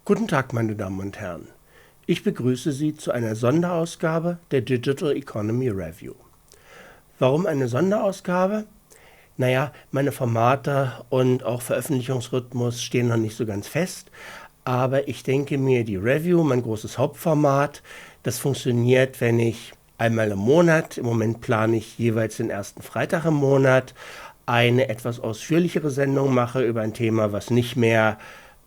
Guten Tag, meine Damen und Herren. Ich begrüße Sie zu einer Sonderausgabe der Digital Economy Review. Warum eine Sonderausgabe? Naja, meine Formate und auch Veröffentlichungsrhythmus stehen noch nicht so ganz fest, aber ich denke mir, die Review, mein großes Hauptformat, das funktioniert, wenn ich einmal im Monat, im Moment plane ich jeweils den ersten Freitag im Monat, eine etwas ausführlichere Sendung mache über ein Thema, was nicht mehr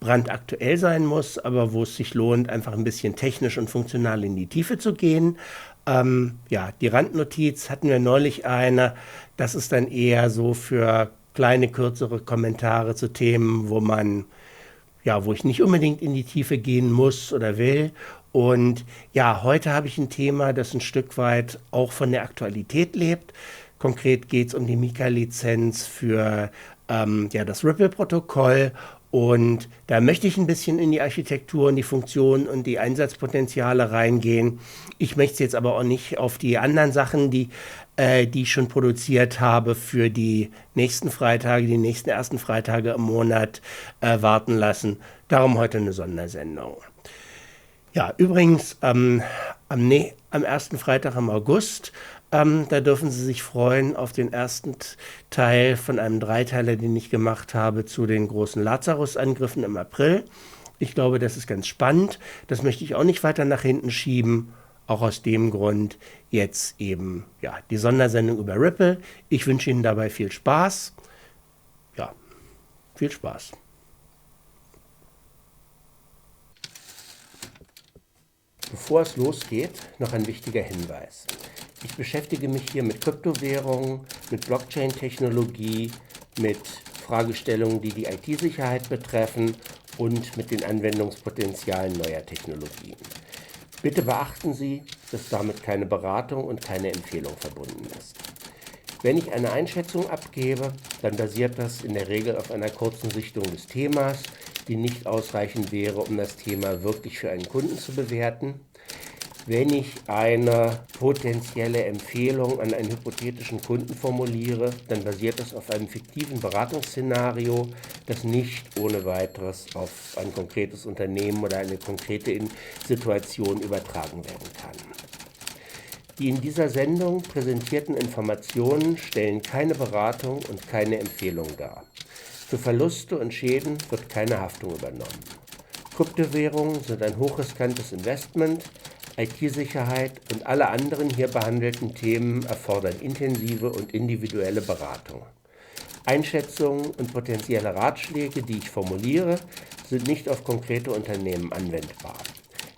brandaktuell sein muss, aber wo es sich lohnt, einfach ein bisschen technisch und funktional in die Tiefe zu gehen. Die Randnotiz hatten wir neulich eine. Das ist dann eher so für kleine, kürzere Kommentare zu Themen, wo ich nicht unbedingt in die Tiefe gehen muss oder will. Und ja, heute habe ich ein Thema, das ein Stück weit auch von der Aktualität lebt. Konkret geht es um die Mika-Lizenz für das Ripple-Protokoll. Und da möchte ich ein bisschen in die Architektur und die Funktionen und die Einsatzpotenziale reingehen. Ich möchte jetzt aber auch nicht auf die anderen Sachen, die ich schon produziert habe, für die nächsten Freitage, die nächsten ersten Freitage im Monat warten lassen. Darum heute eine Sondersendung. Ja, übrigens am ersten Freitag im August, da dürfen Sie sich freuen auf den ersten Teil von einem Dreiteiler, den ich gemacht habe zu den großen Lazarus-Angriffen im April. Ich glaube, das ist ganz spannend. Das möchte ich auch nicht weiter nach hinten schieben. Auch aus dem Grund jetzt eben die Sondersendung über Ripple. Ich wünsche Ihnen dabei viel Spaß. Ja, viel Spaß. Bevor es losgeht, noch ein wichtiger Hinweis. Ich beschäftige mich hier mit Kryptowährungen, mit Blockchain-Technologie, mit Fragestellungen, die die IT-Sicherheit betreffen und mit den Anwendungspotenzialen neuer Technologien. Bitte beachten Sie, dass damit keine Beratung und keine Empfehlung verbunden ist. Wenn ich eine Einschätzung abgebe, dann basiert das in der Regel auf einer kurzen Sichtung des Themas, die nicht ausreichend wäre, um das Thema wirklich für einen Kunden zu bewerten. Wenn ich eine potenzielle Empfehlung an einen hypothetischen Kunden formuliere, dann basiert das auf einem fiktiven Beratungsszenario, das nicht ohne weiteres auf ein konkretes Unternehmen oder eine konkrete Situation übertragen werden kann. Die in dieser Sendung präsentierten Informationen stellen keine Beratung und keine Empfehlung dar. Für Verluste und Schäden wird keine Haftung übernommen. Kryptowährungen sind ein hochriskantes Investment. IT-Sicherheit und alle anderen hier behandelten Themen erfordern intensive und individuelle Beratung. Einschätzungen und potenzielle Ratschläge, die ich formuliere, sind nicht auf konkrete Unternehmen anwendbar.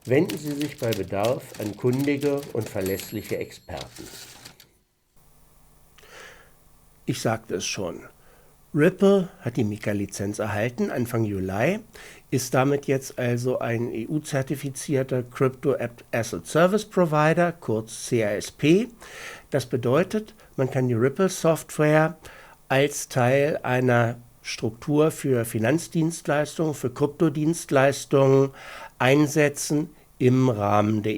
Wenden Sie sich bei Bedarf an kundige und verlässliche Experten. Ich sagte es schon. Ripple hat die Mika-Lizenz erhalten Anfang Juli, ist damit jetzt also ein EU-zertifizierter Crypto Asset Service Provider, kurz CASP. Das bedeutet, man kann die Ripple-Software als Teil einer Struktur für Finanzdienstleistungen, für Kryptodienstleistungen einsetzen im Rahmen der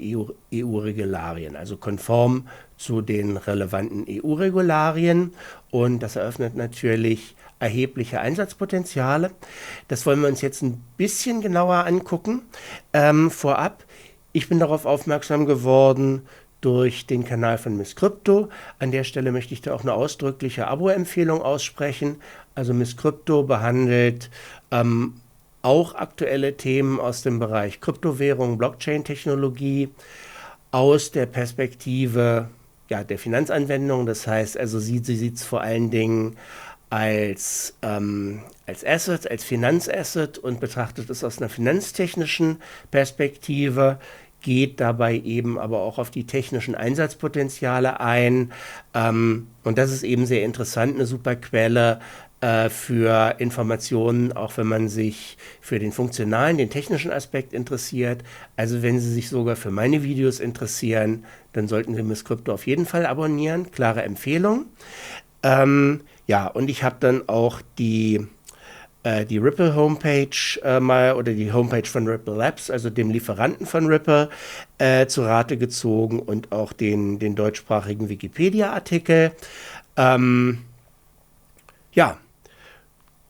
EU-Regularien, also konform zu den relevanten EU-Regularien. Und das eröffnet natürlich erhebliche Einsatzpotenziale. Das wollen wir uns jetzt ein bisschen genauer angucken. Vorab, ich bin darauf aufmerksam geworden durch den Kanal von Miss Crypto. An der Stelle möchte ich da auch eine ausdrückliche Abo-Empfehlung aussprechen. Also Miss Crypto behandelt auch aktuelle Themen aus dem Bereich Kryptowährung, Blockchain-Technologie aus der Perspektive der Finanzanwendung. Das heißt, also sie sieht es vor allen Dingen als Asset, als Finanzasset und betrachtet es aus einer finanztechnischen Perspektive, geht dabei eben aber auch auf die technischen Einsatzpotenziale ein. Und das ist eben sehr interessant, eine super Quelle für Informationen, auch wenn man sich für den funktionalen, den technischen Aspekt interessiert. Also wenn Sie sich sogar für meine Videos interessieren, dann sollten Sie Miss Crypto auf jeden Fall abonnieren. Klare Empfehlung. Und ich habe dann auch die Ripple Homepage oder die Homepage von Ripple Labs, also dem Lieferanten von Ripple, zu Rate gezogen und auch den deutschsprachigen Wikipedia-Artikel.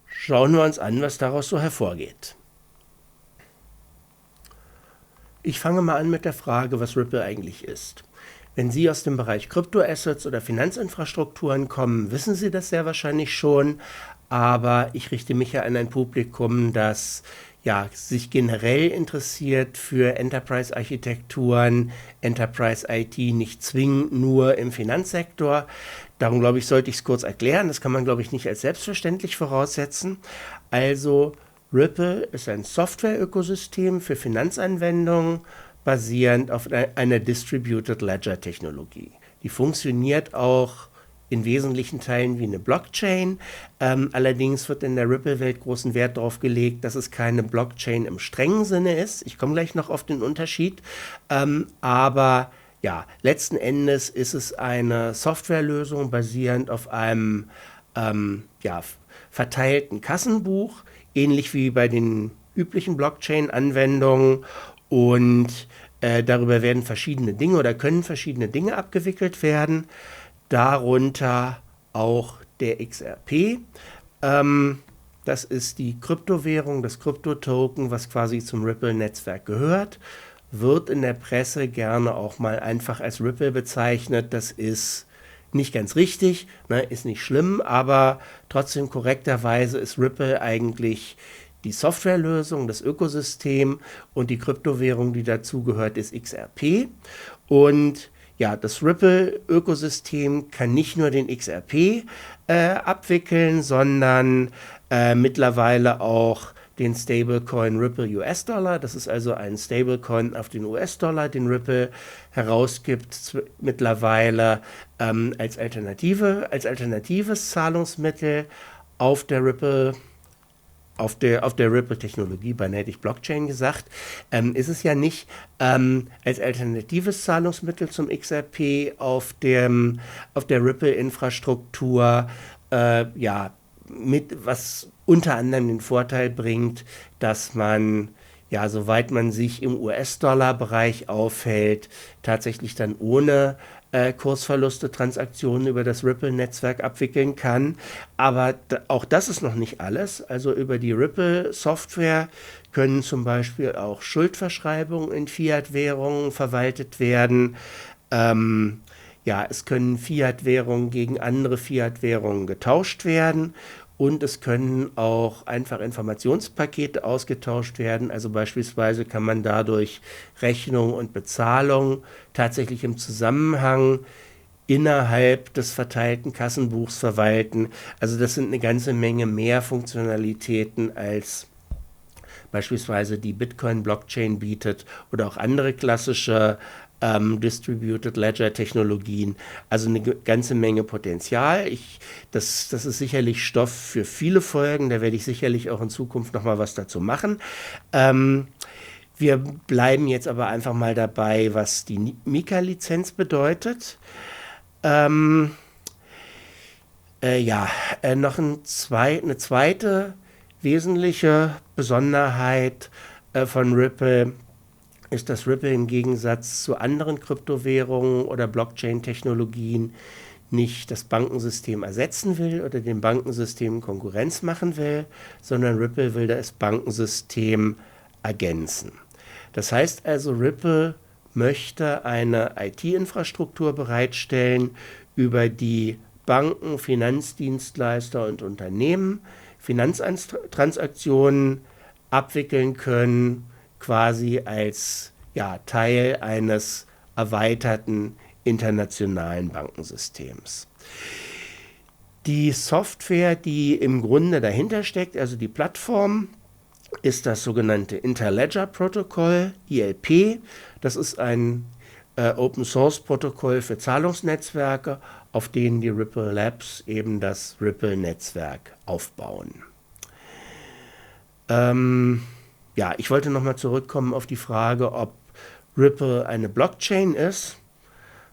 Schauen wir uns an, was daraus so hervorgeht. Ich fange mal an mit der Frage, was Ripple eigentlich ist. Wenn Sie aus dem Bereich Kryptoassets oder Finanzinfrastrukturen kommen, wissen Sie das sehr wahrscheinlich schon, aber ich richte mich ja an ein Publikum, das ja, sich generell interessiert für Enterprise-Architekturen, Enterprise-IT, nicht zwingend nur im Finanzsektor. Darum glaube ich, sollte ich es kurz erklären. Das kann man, glaube ich, nicht als selbstverständlich voraussetzen. Also Ripple ist ein Software-Ökosystem für Finanzanwendungen, basierend auf einer Distributed Ledger Technologie. Die funktioniert auch in wesentlichen Teilen wie eine Blockchain. Allerdings wird in der Ripple-Welt großen Wert darauf gelegt, dass es keine Blockchain im strengen Sinne ist. Ich komme gleich noch auf den Unterschied. Aber ja, letzten Endes ist es eine Softwarelösung basierend auf einem verteilten Kassenbuch, ähnlich wie bei den üblichen Blockchain-Anwendungen. Und darüber werden verschiedene Dinge oder können verschiedene Dinge abgewickelt werden, darunter auch der XRP. Das ist die Kryptowährung, das Kryptotoken, was quasi zum Ripple-Netzwerk gehört, wird in der Presse gerne auch mal einfach als Ripple bezeichnet. Das ist nicht ganz richtig, ne, ist nicht schlimm, aber trotzdem korrekterweise ist Ripple eigentlich die Softwarelösung, das Ökosystem, und die Kryptowährung, die dazugehört, ist XRP. Und ja, das Ripple-Ökosystem kann nicht nur den XRP abwickeln, sondern mittlerweile auch den Stablecoin Ripple US-Dollar. Das ist also ein Stablecoin auf den US-Dollar, den Ripple herausgibt mittlerweile als alternatives Zahlungsmittel auf der Ripple-Technologie, beinahe hätte ich Blockchain gesagt, ist es ja nicht als alternatives Zahlungsmittel zum XRP auf der Ripple-Infrastruktur, was unter anderem den Vorteil bringt, dass man, ja, soweit man sich im US-Dollar-Bereich aufhält, tatsächlich dann ohne Kursverluste Transaktionen über das Ripple-Netzwerk abwickeln kann. Aber auch das ist noch nicht alles. Also über die Ripple-Software können zum Beispiel auch Schuldverschreibungen in Fiat-Währungen verwaltet werden. Es können Fiat-Währungen gegen andere Fiat-Währungen getauscht werden. Und es können auch einfach Informationspakete ausgetauscht werden. Also beispielsweise kann man dadurch Rechnung und Bezahlung tatsächlich im Zusammenhang innerhalb des verteilten Kassenbuchs verwalten. Also das sind eine ganze Menge mehr Funktionalitäten, als beispielsweise die Bitcoin-Blockchain bietet oder auch andere klassische Distributed Ledger Technologien, also eine ganze Menge Potenzial. Das ist sicherlich Stoff für viele Folgen, da werde ich sicherlich auch in Zukunft nochmal was dazu machen. Wir bleiben jetzt aber einfach mal dabei, was die MiCA-Lizenz bedeutet. Noch eine zweite wesentliche Besonderheit von Ripple ist, dass Ripple im Gegensatz zu anderen Kryptowährungen oder Blockchain-Technologien nicht das Bankensystem ersetzen will oder dem Bankensystem Konkurrenz machen will, sondern Ripple will das Bankensystem ergänzen. Das heißt also, Ripple möchte eine IT-Infrastruktur bereitstellen, über die Banken, Finanzdienstleister und Unternehmen Finanztransaktionen abwickeln können, quasi als Teil eines erweiterten internationalen Bankensystems. Die Software, die im Grunde dahinter steckt, also die Plattform, ist das sogenannte Interledger-Protokoll, ILP. Das ist ein Open-Source-Protokoll für Zahlungsnetzwerke, auf denen die Ripple Labs eben das Ripple-Netzwerk aufbauen. Ich wollte nochmal zurückkommen auf die Frage, ob Ripple eine Blockchain ist.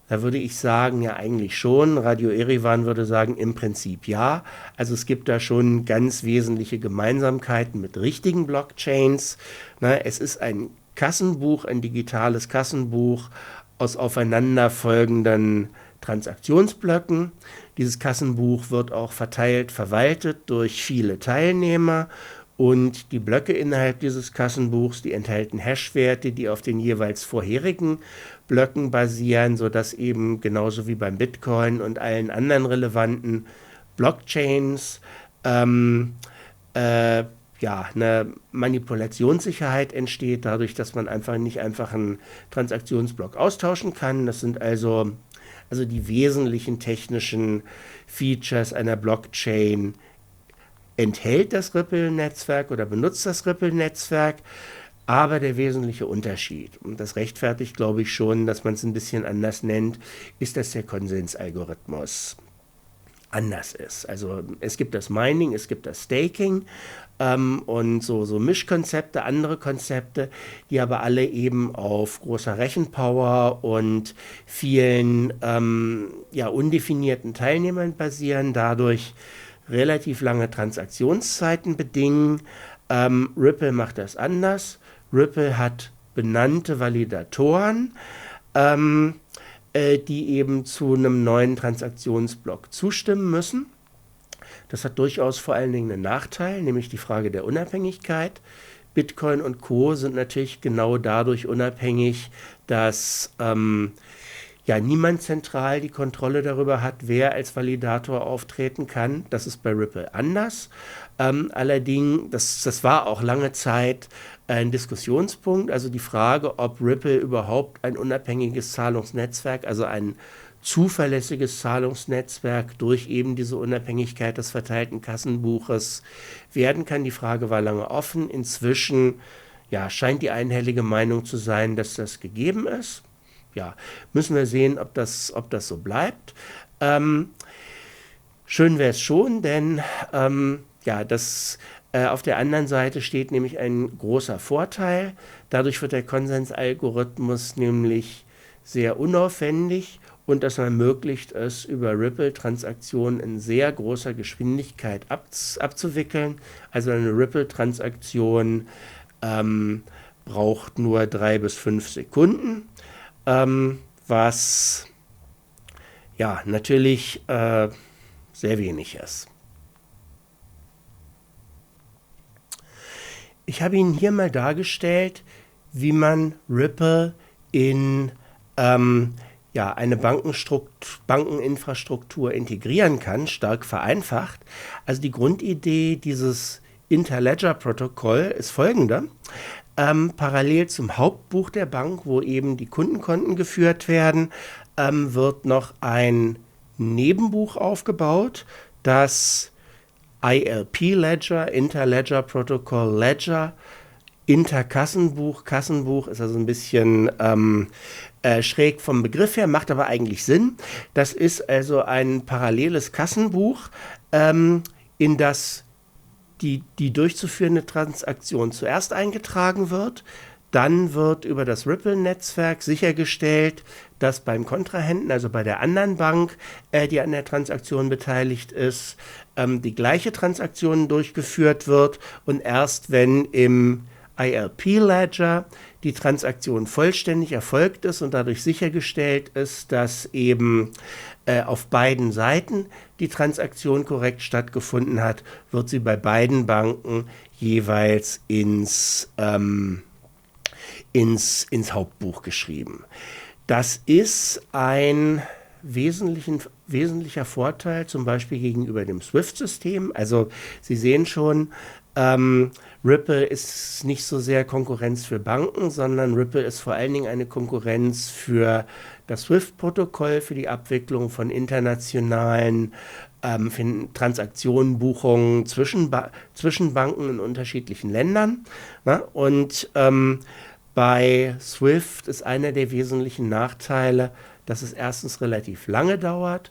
Da würde ich sagen, ja, eigentlich schon. Radio Erivan würde sagen, im Prinzip ja. Also es gibt da schon ganz wesentliche Gemeinsamkeiten mit richtigen Blockchains. Es ist ein Kassenbuch, ein digitales Kassenbuch aus aufeinanderfolgenden Transaktionsblöcken. Dieses Kassenbuch wird auch verteilt verwaltet durch viele Teilnehmer Und die Blöcke innerhalb dieses Kassenbuchs, die enthalten Hashwerte, die auf den jeweils vorherigen Blöcken basieren, sodass eben genauso wie beim Bitcoin und allen anderen relevanten Blockchains äh, ja, eine Manipulationssicherheit entsteht, dadurch, dass man nicht einfach einen Transaktionsblock austauschen kann. Das sind also die wesentlichen technischen Features einer Blockchain enthält das Ripple-Netzwerk oder benutzt das Ripple-Netzwerk, aber der wesentliche Unterschied, und das rechtfertigt, glaube ich, schon, dass man es ein bisschen anders nennt, ist, dass der Konsensalgorithmus anders ist. Also es gibt das Mining, es gibt das Staking und so Mischkonzepte, andere Konzepte, die aber alle eben auf großer Rechenpower und vielen ja, undefinierten Teilnehmern basieren, dadurch relativ lange Transaktionszeiten bedingen. Ripple macht das anders. Ripple hat benannte Validatoren, die eben zu einem neuen Transaktionsblock zustimmen müssen. Das hat durchaus vor allen Dingen einen Nachteil, nämlich die Frage der Unabhängigkeit. Bitcoin und Co. sind natürlich genau dadurch unabhängig, dass ja niemand zentral die Kontrolle darüber hat, wer als Validator auftreten kann. Das ist bei Ripple anders. Allerdings, das war auch lange Zeit ein Diskussionspunkt, also die Frage, ob Ripple überhaupt ein unabhängiges Zahlungsnetzwerk, also ein zuverlässiges Zahlungsnetzwerk durch eben diese Unabhängigkeit des verteilten Kassenbuches werden kann. Die Frage war lange offen. Inzwischen ja, scheint die einhellige Meinung zu sein, dass das gegeben ist. Ja, müssen wir sehen, ob das so bleibt. Schön wäre es schon, denn ja, auf der anderen Seite steht nämlich ein großer Vorteil. Dadurch wird der Konsensalgorithmus nämlich sehr unaufwendig und das ermöglicht es, über Ripple-Transaktionen in sehr großer Geschwindigkeit abzuwickeln. Also eine Ripple-Transaktion braucht nur 3 bis 5 Sekunden, was ja natürlich sehr wenig ist. Ich habe Ihnen hier mal dargestellt, wie man Ripple in ja, eine Bankeninfrastruktur integrieren kann, stark vereinfacht. Also die Grundidee dieses Interledger-Protokoll ist folgende. Parallel zum Hauptbuch der Bank, wo eben die Kundenkonten geführt werden, wird noch ein Nebenbuch aufgebaut, das ILP-Ledger, Interledger-Protokoll Ledger, Interkassenbuch. Kassenbuch ist also ein bisschen schräg vom Begriff her, macht aber eigentlich Sinn. Das ist also ein paralleles Kassenbuch, in das die durchzuführende Transaktion zuerst eingetragen wird. Dann wird über das Ripple-Netzwerk sichergestellt, dass beim Kontrahenten, also bei der anderen Bank, die an der Transaktion beteiligt ist, die gleiche Transaktion durchgeführt wird. Und erst wenn im ILP-Ledger die Transaktion vollständig erfolgt ist und dadurch sichergestellt ist, dass eben auf beiden Seiten die Transaktion korrekt stattgefunden hat, wird sie bei beiden Banken jeweils ins Hauptbuch geschrieben. Das ist ein wesentlicher Vorteil, zum Beispiel gegenüber dem SWIFT-System. Also Sie sehen schon, Ripple ist nicht so sehr Konkurrenz für Banken, sondern Ripple ist vor allen Dingen eine Konkurrenz für das SWIFT-Protokoll, für die Abwicklung von internationalen Transaktionen, Buchungen zwischen Banken in unterschiedlichen Ländern. Na? Und bei SWIFT ist einer der wesentlichen Nachteile, dass es erstens relativ lange dauert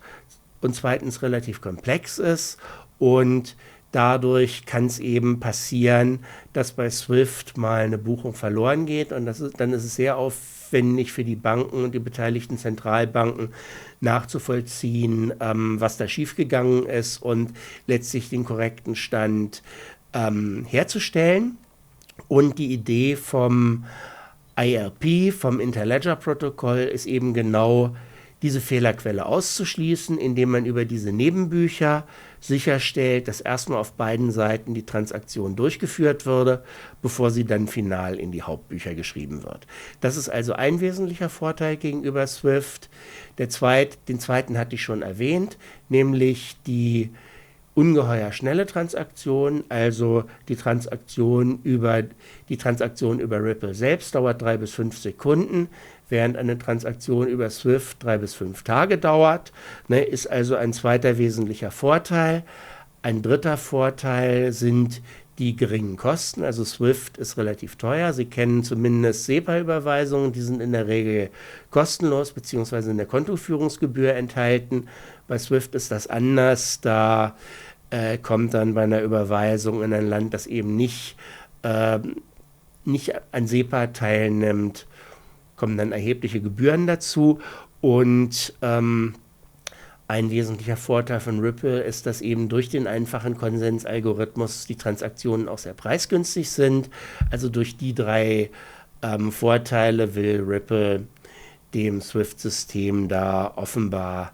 und zweitens relativ komplex ist und dadurch kann es eben passieren, dass bei SWIFT mal eine Buchung verloren geht und dann ist es sehr aufwendig für die Banken und die beteiligten Zentralbanken nachzuvollziehen, was da schiefgegangen ist und letztlich den korrekten Stand herzustellen. Und die Idee vom ILP, vom Interledger-Protokoll, ist eben genau diese Fehlerquelle auszuschließen, indem man über diese Nebenbücher sicherstellt, dass erstmal auf beiden Seiten die Transaktion durchgeführt würde, bevor sie dann final in die Hauptbücher geschrieben wird. Das ist also ein wesentlicher Vorteil gegenüber Swift. Den zweiten hatte ich schon erwähnt, nämlich die ungeheuer schnelle Transaktion, also die Transaktion über Ripple selbst dauert 3 bis 5 Sekunden, während eine Transaktion über Swift 3 bis 5 Tage dauert, ist also ein zweiter wesentlicher Vorteil. Ein dritter Vorteil sind die geringen Kosten, also Swift ist relativ teuer. Sie kennen zumindest SEPA-Überweisungen, die sind in der Regel kostenlos bzw. in der Kontoführungsgebühr enthalten. Bei Swift ist das anders, da kommt dann bei einer Überweisung in ein Land, das eben nicht an SEPA teilnimmt, kommen dann erhebliche Gebühren dazu. Und ein wesentlicher Vorteil von Ripple ist, dass eben durch den einfachen Konsensalgorithmus die Transaktionen auch sehr preisgünstig sind. Also durch die drei Vorteile will Ripple dem Swift-System da offenbar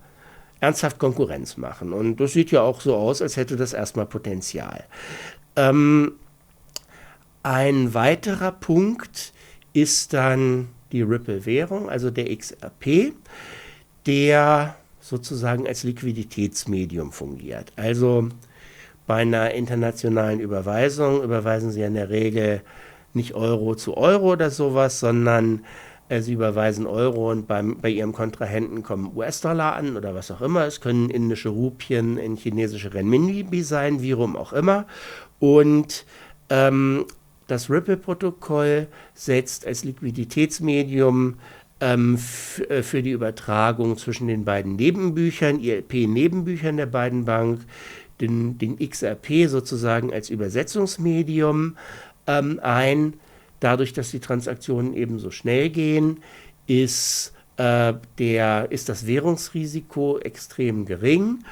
ernsthaft Konkurrenz machen. Und das sieht ja auch so aus, als hätte das erstmal Potenzial. Ein weiterer Punkt ist dann die Ripple-Währung, also der XRP, der sozusagen als Liquiditätsmedium fungiert. Also bei einer internationalen Überweisung überweisen Sie in der Regel nicht Euro zu Euro oder sowas, sondern Sie überweisen Euro und bei Ihrem Kontrahenten kommen US-Dollar an oder was auch immer. Es können indische Rupien in chinesische Renminbi sein, wie rum auch immer. Und das Ripple-Protokoll setzt als Liquiditätsmedium für die Übertragung zwischen den beiden Nebenbüchern, ILP-Nebenbüchern der beiden Banken, den XRP sozusagen als Übersetzungsmedium ein. Dadurch, dass die Transaktionen eben so schnell gehen, ist das Währungsrisiko extrem gering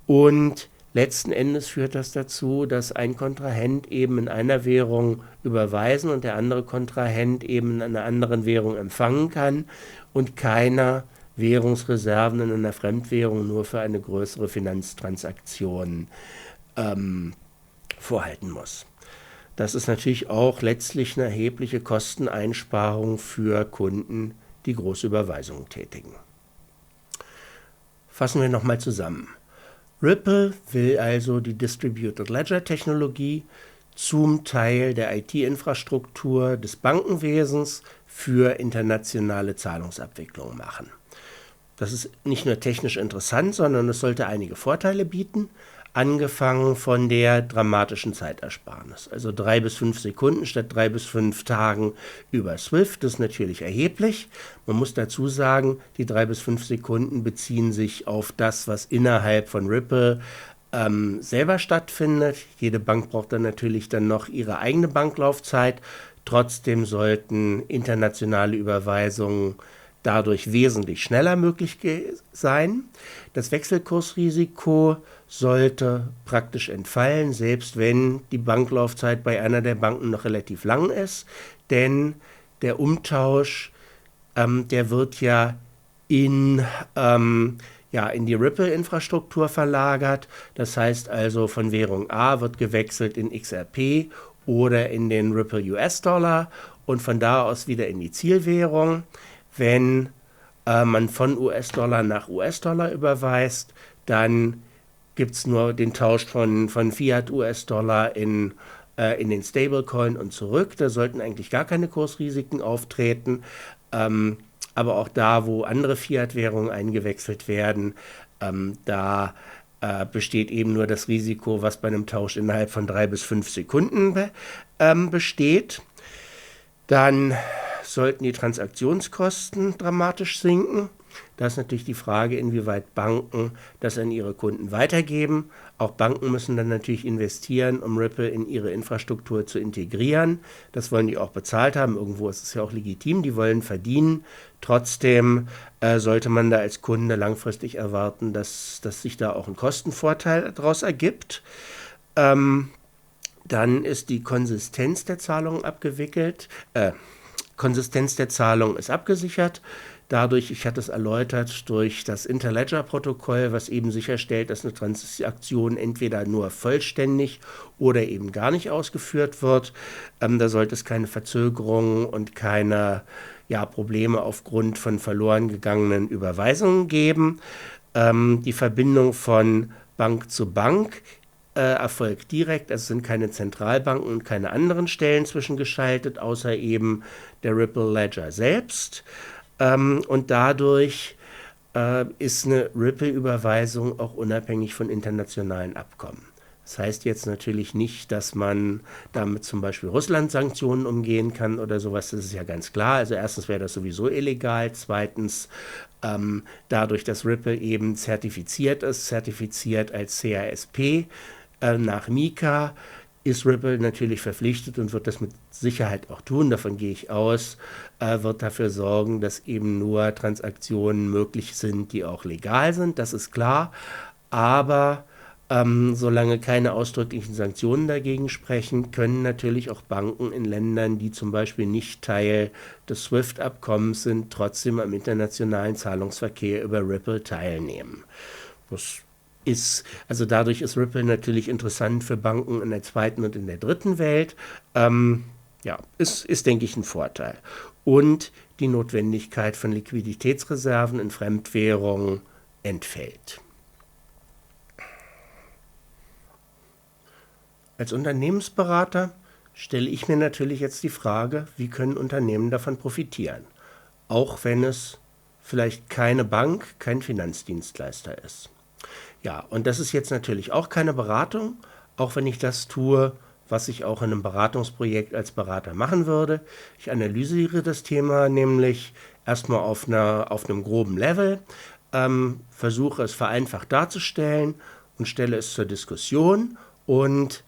und letzten Endes führt das dazu, dass ein Kontrahent eben in einer Währung überweisen und der andere Kontrahent eben in einer anderen Währung empfangen kann und keiner Währungsreserven in einer Fremdwährung nur für eine größere Finanztransaktion vorhalten muss. Das ist natürlich auch letztlich eine erhebliche Kosteneinsparung für Kunden, die große Überweisungen tätigen. Fassen wir nochmal zusammen. Ripple will also die Distributed Ledger Technologie zum Teil der IT-Infrastruktur des Bankenwesens für internationale Zahlungsabwicklung machen. Das ist nicht nur technisch interessant, sondern es sollte einige Vorteile bieten, angefangen von der dramatischen Zeitersparnis. Also 3 bis 5 Sekunden statt 3 bis 5 Tagen über Swift, das ist natürlich erheblich. Man muss dazu sagen, die 3 bis 5 Sekunden beziehen sich auf das, was innerhalb von Ripple selber stattfindet. Jede Bank braucht dann natürlich dann noch ihre eigene Banklaufzeit. Trotzdem sollten internationale Überweisungen dadurch wesentlich schneller möglich sein. Das Wechselkursrisiko sollte praktisch entfallen, selbst wenn die Banklaufzeit bei einer der Banken noch relativ lang ist, denn der Umtausch, der wird ja in die Ripple-Infrastruktur verlagert. Das heißt also, von Währung A wird gewechselt in XRP oder in den Ripple US-Dollar und von da aus wieder in die Zielwährung. Wenn man von US-Dollar nach US-Dollar überweist, dann gibt es nur den Tausch von Fiat-US-Dollar in den Stablecoin und zurück. Da sollten eigentlich gar keine Kursrisiken auftreten. Aber auch da, wo andere Fiat-Währungen eingewechselt werden, da besteht eben nur das Risiko, was bei einem Tausch innerhalb von 3 bis 5 Sekunden besteht. Dann sollten die Transaktionskosten dramatisch sinken. Da ist natürlich die Frage, inwieweit Banken das an ihre Kunden weitergeben. Auch Banken müssen dann natürlich investieren, um Ripple in ihre Infrastruktur zu integrieren. Das wollen die auch bezahlt haben. Irgendwo ist es ja auch legitim, die wollen verdienen. Trotzdem sollte man da als Kunde langfristig erwarten, dass sich da auch ein Kostenvorteil daraus ergibt. Dann ist die Konsistenz der Zahlung abgesichert. dadurch, ich hatte es erläutert, durch das Interledger-Protokoll, was eben sicherstellt, dass eine Transaktion entweder nur vollständig oder eben gar nicht ausgeführt wird. Da sollte es keine Verzögerungen und keine Probleme aufgrund von verloren gegangenen Überweisungen geben. Die Verbindung von Bank zu Bank erfolgt direkt. Es sind keine Zentralbanken und keine anderen Stellen zwischengeschaltet, außer eben der Ripple Ledger selbst. Und dadurch ist eine Ripple-Überweisung auch unabhängig von internationalen Abkommen. Das heißt jetzt natürlich nicht, dass man damit zum Beispiel Russland-Sanktionen umgehen kann oder sowas, das ist ja ganz klar. Also erstens wäre das sowieso illegal, zweitens dadurch, dass Ripple eben zertifiziert ist, zertifiziert als CASP nach MiCA, ist Ripple natürlich verpflichtet und wird das mit Sicherheit auch tun, davon gehe ich aus, wird dafür sorgen, dass eben nur Transaktionen möglich sind, die auch legal sind, das ist klar, aber solange keine ausdrücklichen Sanktionen dagegen sprechen, können natürlich auch Banken in Ländern, die zum Beispiel nicht Teil des SWIFT-Abkommens sind, trotzdem am internationalen Zahlungsverkehr über Ripple teilnehmen. Also dadurch ist Ripple natürlich interessant für Banken in der zweiten und in der dritten Welt. Ist, denke ich, ein Vorteil. Und die Notwendigkeit von Liquiditätsreserven in Fremdwährungen entfällt. Als Unternehmensberater stelle ich mir natürlich jetzt die Frage, wie können Unternehmen davon profitieren, auch wenn es vielleicht keine Bank, kein Finanzdienstleister ist. Ja, und das ist jetzt natürlich auch keine Beratung, auch wenn ich das tue, was ich auch in einem Beratungsprojekt als Berater machen würde. Ich analysiere das Thema nämlich erstmal auf einem groben Level, versuche es vereinfacht darzustellen und stelle es zur Diskussion. Und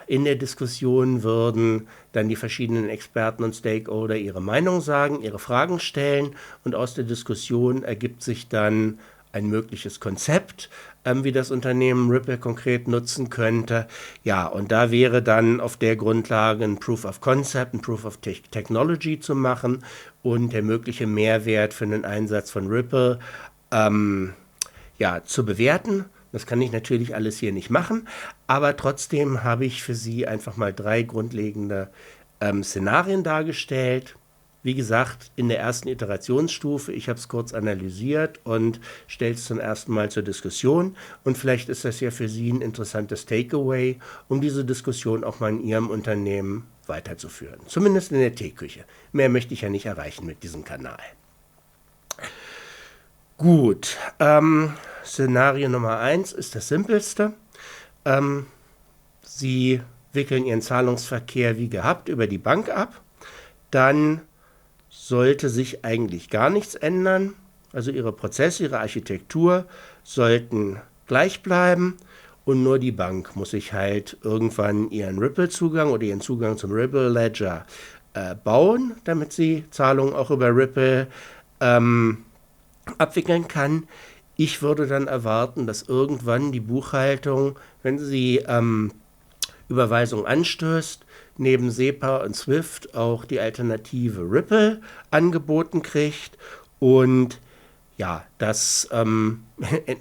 in der Diskussion würden dann die verschiedenen Experten und Stakeholder ihre Meinung sagen, ihre Fragen stellen und aus der Diskussion ergibt sich dann ein mögliches Konzept, wie das Unternehmen Ripple konkret nutzen könnte. Ja, und da wäre dann auf der Grundlage ein Proof of Concept, ein Proof of Technology zu machen und der mögliche Mehrwert für den Einsatz von Ripple zu bewerten. Das kann ich natürlich alles hier nicht machen, aber trotzdem habe ich für Sie einfach mal 3 grundlegende Szenarien dargestellt. Wie gesagt, in der ersten Iterationsstufe, ich habe es kurz analysiert und stelle es zum ersten Mal zur Diskussion. Und vielleicht ist das ja für Sie ein interessantes Takeaway, um diese Diskussion auch mal in Ihrem Unternehmen weiterzuführen. Zumindest in der Teeküche. Mehr möchte ich ja nicht erreichen mit diesem Kanal. Gut, Szenario Nummer 1 ist das simpelste. Sie wickeln Ihren Zahlungsverkehr wie gehabt über die Bank ab. Dann sollte sich eigentlich gar nichts ändern. Also Ihre Prozesse, Ihre Architektur sollten gleich bleiben und nur die Bank muss sich halt irgendwann ihren Ripple-Zugang oder ihren Zugang zum Ripple Ledger bauen, damit sie Zahlungen auch über Ripple abwickeln kann. Ich würde dann erwarten, dass irgendwann die Buchhaltung, wenn sie Überweisung anstößt, neben SEPA und SWIFT auch die Alternative Ripple angeboten kriegt und das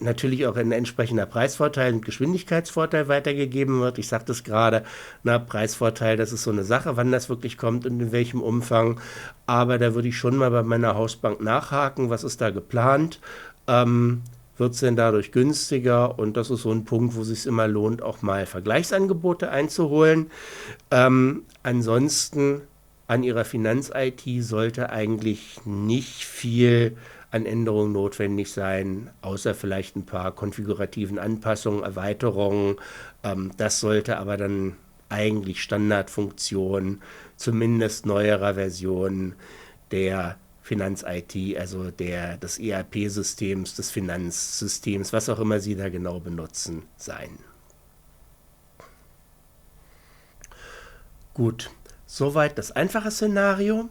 natürlich auch ein entsprechender Preisvorteil und Geschwindigkeitsvorteil weitergegeben wird. Ich sagte es gerade, Preisvorteil, das ist so eine Sache, wann das wirklich kommt und in welchem Umfang. Aber da würde ich schon mal bei meiner Hausbank nachhaken, was ist da geplant? Wird es denn dadurch günstiger? Und das ist so ein Punkt, wo es sich immer lohnt, auch mal Vergleichsangebote einzuholen. Ansonsten an Ihrer Finanz-IT sollte eigentlich nicht viel an Änderungen notwendig sein, außer vielleicht ein paar konfigurativen Anpassungen, Erweiterungen. Das sollte aber dann eigentlich Standardfunktion, zumindest neuerer Versionen der Finanz-IT, also des ERP-Systems, des Finanzsystems, was auch immer Sie da genau benutzen, sein. Gut, soweit das einfache Szenario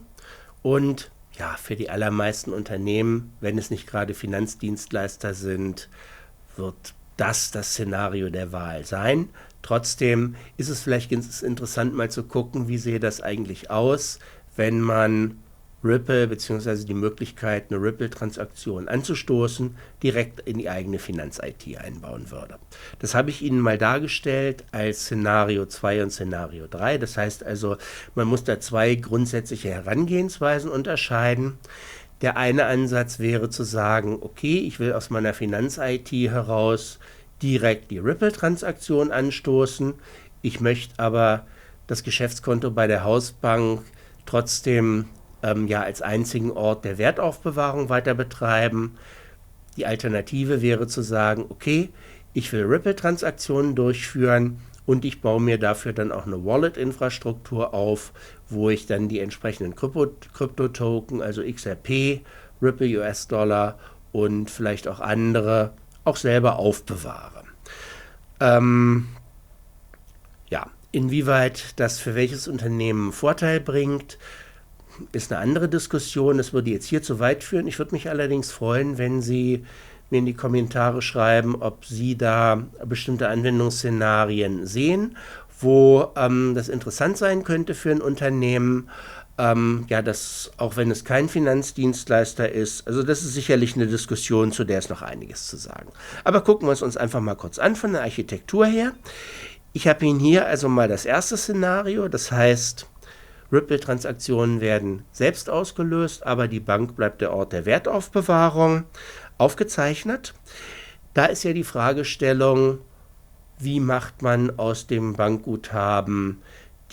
und für die allermeisten Unternehmen, wenn es nicht gerade Finanzdienstleister sind, wird das Szenario der Wahl sein. Trotzdem ist es vielleicht ganz interessant mal zu gucken, wie sähe das eigentlich aus, wenn man Ripple bzw. die Möglichkeit, eine Ripple-Transaktion anzustoßen, direkt in die eigene Finanz-IT einbauen würde. Das habe ich Ihnen mal dargestellt als Szenario 2 und Szenario 3. Das heißt also, man muss da zwei grundsätzliche Herangehensweisen unterscheiden. Der eine Ansatz wäre zu sagen, okay, ich will aus meiner Finanz-IT heraus direkt die Ripple-Transaktion anstoßen. Ich möchte aber das Geschäftskonto bei der Hausbank trotzdem als einzigen Ort der Wertaufbewahrung weiter betreiben. Die Alternative wäre zu sagen, okay, ich will Ripple-Transaktionen durchführen und ich baue mir dafür dann auch eine Wallet-Infrastruktur auf, wo ich dann die entsprechenden Krypto-Token, also XRP, Ripple US-Dollar und vielleicht auch andere, auch selber aufbewahre. Inwieweit das für welches Unternehmen Vorteil bringt, ist eine andere Diskussion. Das würde jetzt hier zu weit führen. Ich würde mich allerdings freuen, wenn Sie mir in die Kommentare schreiben, ob Sie da bestimmte Anwendungsszenarien sehen, wo das interessant sein könnte für ein Unternehmen. Das, auch wenn es kein Finanzdienstleister ist, also das ist sicherlich eine Diskussion, zu der ist noch einiges zu sagen. Aber gucken wir es uns einfach mal kurz an von der Architektur her. Ich habe Ihnen hier also mal das erste Szenario, das heißt, Ripple-Transaktionen werden selbst ausgelöst, aber die Bank bleibt der Ort der Wertaufbewahrung, aufgezeichnet. Da ist ja die Fragestellung, wie macht man aus dem Bankguthaben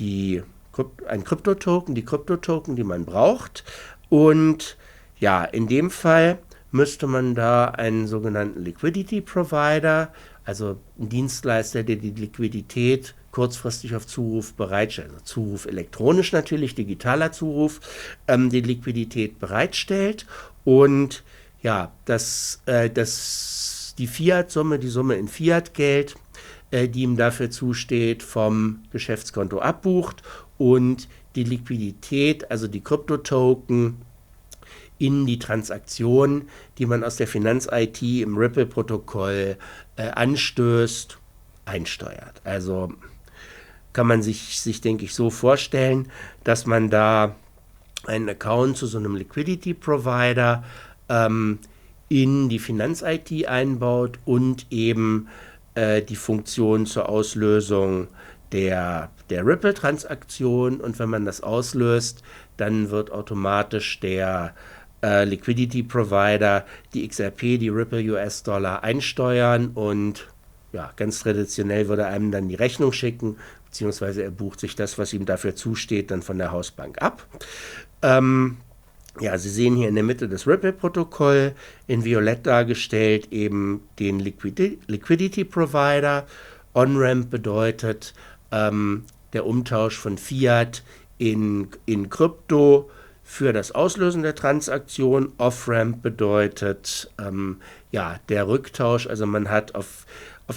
ein Kryptotoken, die Kryptotoken, die man braucht. Und ja, in dem Fall müsste man da einen sogenannten Liquidity Provider, also einen Dienstleister, der die Liquidität kurzfristig auf Zuruf bereitstellt, also Zuruf elektronisch natürlich, digitaler Zuruf, die Liquidität bereitstellt und ja, die Fiat-Summe, die Summe in Fiat-Geld, die ihm dafür zusteht, vom Geschäftskonto abbucht und die Liquidität, also die Kryptotoken, in die Transaktion, die man aus der Finanz-IT im Ripple-Protokoll anstößt, einsteuert. Also kann man sich, denke ich, so vorstellen, dass man da einen Account zu so einem Liquidity-Provider in die Finanz-IT einbaut und eben die Funktion zur Auslösung der Ripple-Transaktion. Und wenn man das auslöst, dann wird automatisch der Liquidity Provider die XRP, die Ripple US-Dollar einsteuern und ja, ganz traditionell würde einem dann die Rechnung schicken, beziehungsweise er bucht sich das, was ihm dafür zusteht, dann von der Hausbank ab. Sie sehen hier in der Mitte das Ripple-Protokoll, in Violett dargestellt eben den Liquidity Provider. On-Ramp bedeutet der Umtausch von Fiat in Krypto für das Auslösen der Transaktion. Off-Ramp bedeutet der Rücktausch, also man hat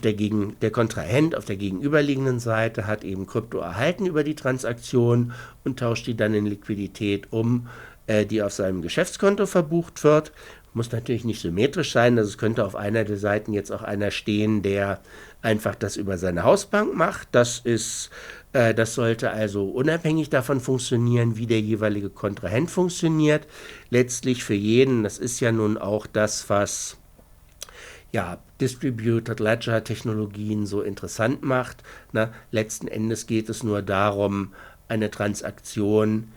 der Kontrahent auf der gegenüberliegenden Seite hat eben Krypto erhalten über die Transaktion und tauscht die dann in Liquidität um, die auf seinem Geschäftskonto verbucht wird. Muss natürlich nicht symmetrisch sein, also es könnte auf einer der Seiten jetzt auch einer stehen, der einfach das über seine Hausbank macht. Das sollte also unabhängig davon funktionieren, wie der jeweilige Kontrahent funktioniert. Letztlich für jeden, das ist ja nun auch das, was Distributed Ledger Technologien so interessant macht. Letzten Endes geht es nur darum, eine Transaktion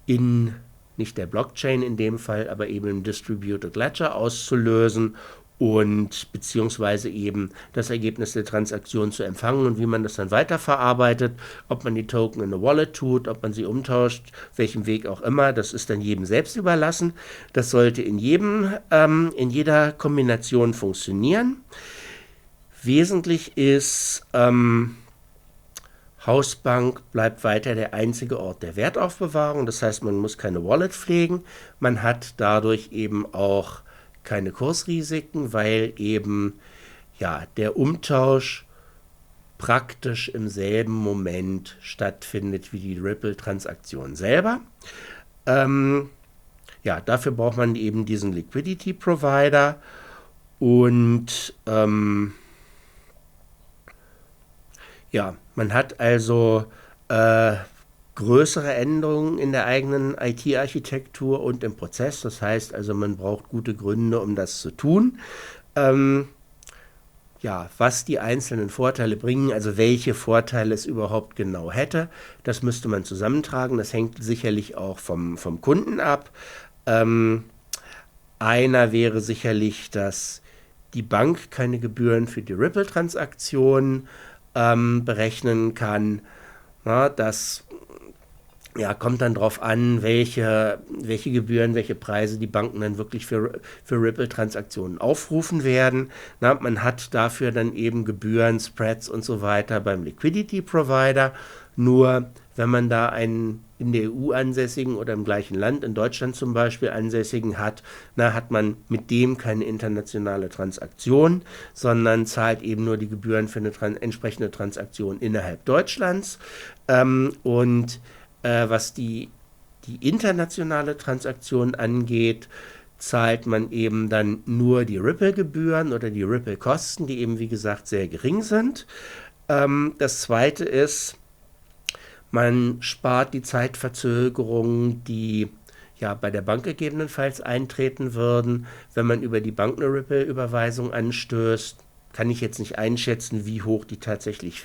in nicht der Blockchain in dem Fall, aber eben im Distributed Ledger auszulösen und beziehungsweise eben das Ergebnis der Transaktion zu empfangen und wie man das dann weiterverarbeitet, ob man die Token in eine Wallet tut, ob man sie umtauscht, welchem Weg auch immer, das ist dann jedem selbst überlassen. Das sollte in jeder Kombination funktionieren. Wesentlich ist, Hausbank bleibt weiter der einzige Ort der Wertaufbewahrung, das heißt, man muss keine Wallet pflegen, man hat dadurch eben auch keine Kursrisiken, weil eben der Umtausch praktisch im selben Moment stattfindet wie die Ripple-Transaktion selber. Dafür braucht man eben diesen Liquidity Provider und man hat also größere Änderungen in der eigenen IT-Architektur und im Prozess. Das heißt also, man braucht gute Gründe, um das zu tun. Ja, was die einzelnen Vorteile bringen, also welche Vorteile es überhaupt genau hätte, das müsste man zusammentragen. Das hängt sicherlich auch vom Kunden ab. Einer wäre sicherlich, dass die Bank keine Gebühren für die Ripple-Transaktionen berechnen kann. Na, das ja, kommt dann darauf an, welche Gebühren, welche Preise die Banken dann wirklich für Ripple-Transaktionen aufrufen werden. Na, man hat dafür dann eben Gebühren, Spreads und so weiter beim Liquidity Provider. Nur wenn man da einen in der EU ansässigen oder im gleichen Land, in Deutschland zum Beispiel ansässigen hat, hat man mit dem keine internationale Transaktion, sondern zahlt eben nur die Gebühren für eine entsprechende Transaktion innerhalb Deutschlands. Was die internationale Transaktion angeht, zahlt man eben dann nur die Ripple-Gebühren oder die Ripple-Kosten, die eben wie gesagt sehr gering sind. Das zweite ist, man spart die Zeitverzögerungen, die ja bei der Bank gegebenenfalls eintreten würden, wenn man über die Bank eine Ripple-Überweisung anstößt. Kann ich jetzt nicht einschätzen, wie hoch die tatsächlich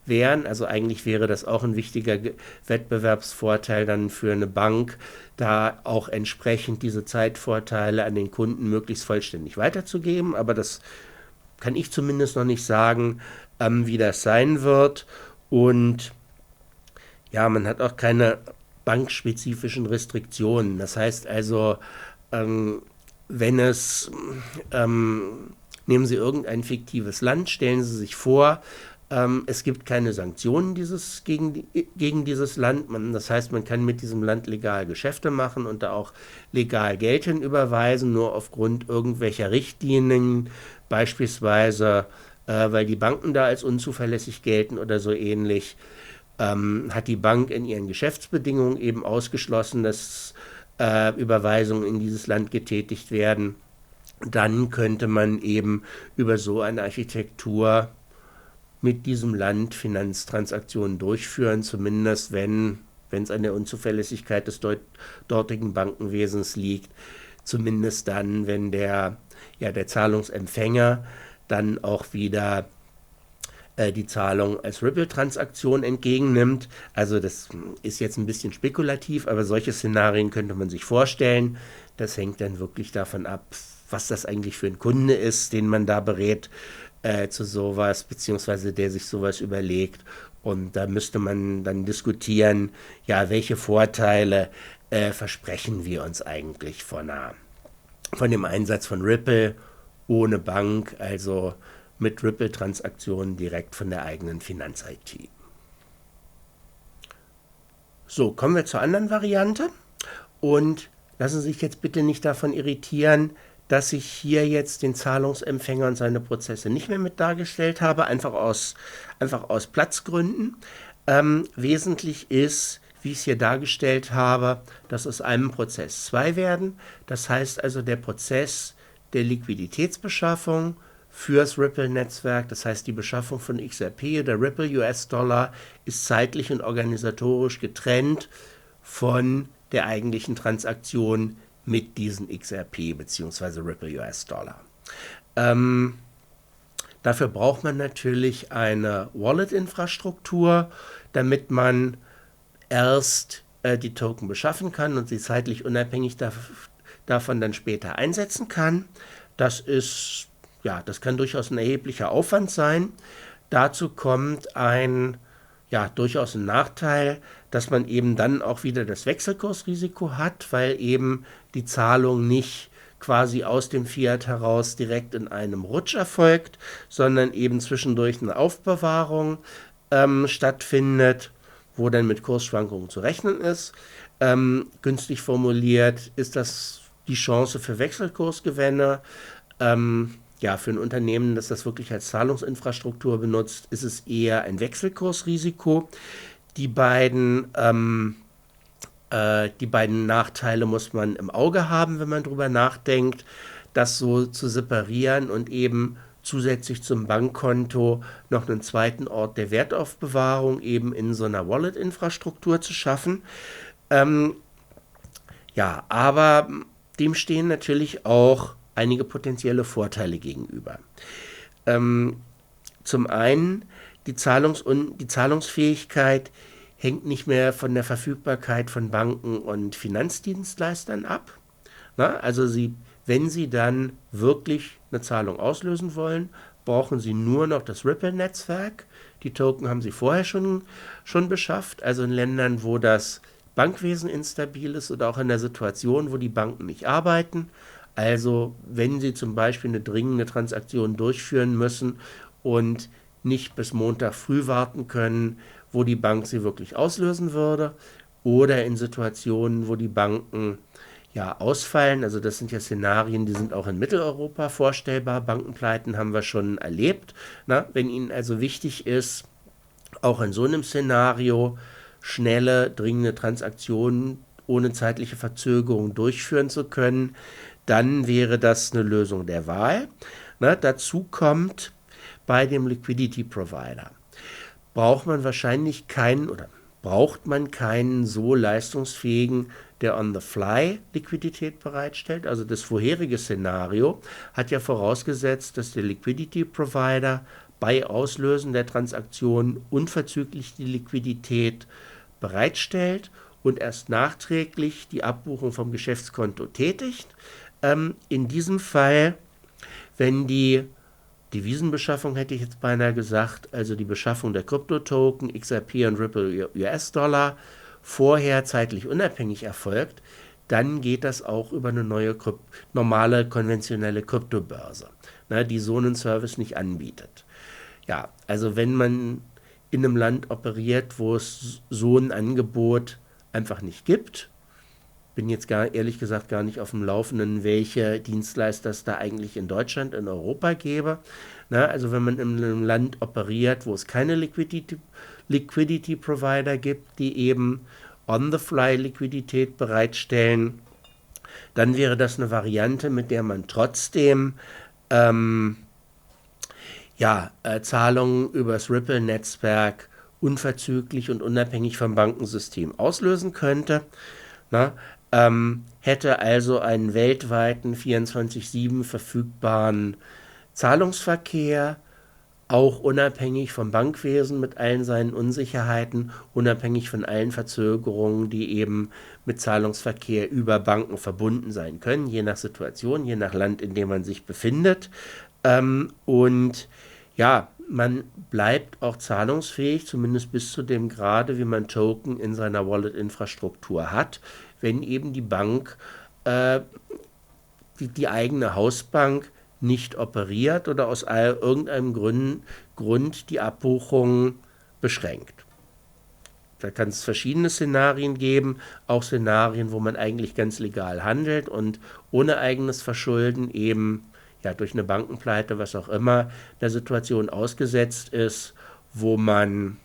wären. Also eigentlich wäre das auch ein wichtiger Wettbewerbsvorteil dann für eine Bank, da auch entsprechend diese Zeitvorteile an den Kunden möglichst vollständig weiterzugeben. Aber das kann ich zumindest noch nicht sagen, wie das sein wird. Und ja, man hat auch keine bankspezifischen Restriktionen. Das heißt also, wenn nehmen Sie irgendein fiktives Land, stellen Sie sich vor, es gibt keine Sanktionen gegen dieses Land. Das heißt, man kann mit diesem Land legal Geschäfte machen und da auch legal Geld hinüberweisen, nur aufgrund irgendwelcher Richtlinien, beispielsweise, weil die Banken da als unzuverlässig gelten oder so ähnlich. Hat die Bank in ihren Geschäftsbedingungen eben ausgeschlossen, dass Überweisungen in dieses Land getätigt werden. Dann könnte man eben über so eine Architektur mit diesem Land Finanztransaktionen durchführen, zumindest wenn es an der Unzuverlässigkeit des dortigen Bankenwesens liegt, zumindest dann, wenn der Zahlungsempfänger dann auch wieder die Zahlung als Ripple-Transaktion entgegennimmt. Also das ist jetzt ein bisschen spekulativ, aber solche Szenarien könnte man sich vorstellen. Das hängt dann wirklich davon ab, was das eigentlich für ein Kunde ist, den man da berät zu sowas, beziehungsweise der sich sowas überlegt. Und da müsste man dann diskutieren, ja, welche Vorteile versprechen wir uns eigentlich von dem Einsatz von Ripple ohne Bank, also mit Ripple-Transaktionen direkt von der eigenen Finanz-IT. So, kommen wir zur anderen Variante und lassen Sie sich jetzt bitte nicht davon irritieren, dass ich hier jetzt den Zahlungsempfänger und seine Prozesse nicht mehr mit dargestellt habe, einfach aus Platzgründen. Wesentlich ist, wie ich es hier dargestellt habe, dass aus einem Prozess zwei werden. Das heißt also der Prozess der Liquiditätsbeschaffung fürs Ripple-Netzwerk, das heißt die Beschaffung von XRP oder Ripple US-Dollar, ist zeitlich und organisatorisch getrennt von der eigentlichen Transaktion mit diesen XRP bzw. Ripple US-Dollar. Dafür braucht man natürlich eine Wallet-Infrastruktur, damit man erst die Token beschaffen kann und sie zeitlich unabhängig davon dann später einsetzen kann. Das kann durchaus ein erheblicher Aufwand sein. Dazu kommt durchaus ein Nachteil, dass man eben dann auch wieder das Wechselkursrisiko hat, weil eben die Zahlung nicht quasi aus dem Fiat heraus direkt in einem Rutsch erfolgt, sondern eben zwischendurch eine Aufbewahrung stattfindet, wo dann mit Kursschwankungen zu rechnen ist. Günstig formuliert ist das die Chance für Wechselkursgewinne. Für ein Unternehmen, das das wirklich als Zahlungsinfrastruktur benutzt, ist es eher ein Wechselkursrisiko. Die beiden Nachteile muss man im Auge haben, wenn man darüber nachdenkt, das so zu separieren und eben zusätzlich zum Bankkonto noch einen zweiten Ort der Wertaufbewahrung eben in so einer Wallet-Infrastruktur zu schaffen. Ja, aber dem stehen natürlich auch einige potenzielle Vorteile gegenüber. Zum einen, die Zahlungsfähigkeit hängt nicht mehr von der Verfügbarkeit von Banken und Finanzdienstleistern ab. Na, also wenn Sie dann wirklich eine Zahlung auslösen wollen, brauchen Sie nur noch das Ripple-Netzwerk. Die Token haben Sie vorher schon beschafft, also in Ländern, wo das Bankwesen instabil ist oder auch in der Situation, wo die Banken nicht arbeiten. Also wenn Sie zum Beispiel eine dringende Transaktion durchführen müssen und nicht bis Montag früh warten können, wo die Bank sie wirklich auslösen würde, oder in Situationen, wo die Banken ja ausfallen. Also das sind ja Szenarien, die sind auch in Mitteleuropa vorstellbar. Bankenpleiten haben wir schon erlebt. Na, wenn Ihnen also wichtig ist, auch in so einem Szenario schnelle, dringende Transaktionen ohne zeitliche Verzögerung durchführen zu können, dann wäre das eine Lösung der Wahl. Na, dazu kommt bei dem Liquidity Provider braucht man keinen so leistungsfähigen, der on-the-fly Liquidität bereitstellt. Also das vorherige Szenario hat ja vorausgesetzt, dass der Liquidity Provider bei Auslösen der Transaktion unverzüglich die Liquidität bereitstellt und erst nachträglich die Abbuchung vom Geschäftskonto tätigt. In diesem Fall, wenn die Devisenbeschaffung, hätte ich jetzt beinahe gesagt, also die Beschaffung der Kryptotoken, XRP und Ripple US-Dollar, vorher zeitlich unabhängig erfolgt, dann geht das auch über eine normale, konventionelle Kryptobörse, die so einen Service nicht anbietet. Ja, also wenn man in einem Land operiert, wo es so ein Angebot einfach nicht gibt, bin jetzt ehrlich gesagt gar nicht auf dem Laufenden, welche Dienstleister es da eigentlich in Deutschland, in Europa gäbe. Also wenn man in einem Land operiert, wo es keine Liquidity Provider gibt, die eben on-the-fly Liquidität bereitstellen, dann wäre das eine Variante, mit der man trotzdem Zahlungen über das Ripple-Netzwerk unverzüglich und unabhängig vom Bankensystem auslösen könnte. Hätte also einen weltweiten 24/7 verfügbaren Zahlungsverkehr, auch unabhängig vom Bankwesen mit allen seinen Unsicherheiten, unabhängig von allen Verzögerungen, die eben mit Zahlungsverkehr über Banken verbunden sein können, je nach Situation, je nach Land, in dem man sich befindet. Und ja, man bleibt auch zahlungsfähig, zumindest bis zu dem Grade, wie man Token in seiner Wallet-Infrastruktur hat, wenn eben die Bank, die eigene Hausbank nicht operiert oder aus irgendeinem Grund die Abbuchung beschränkt. Da kann es verschiedene Szenarien geben, auch Szenarien, wo man eigentlich ganz legal handelt und ohne eigenes Verschulden eben durch eine Bankenpleite, was auch immer, der Situation ausgesetzt ist, wo man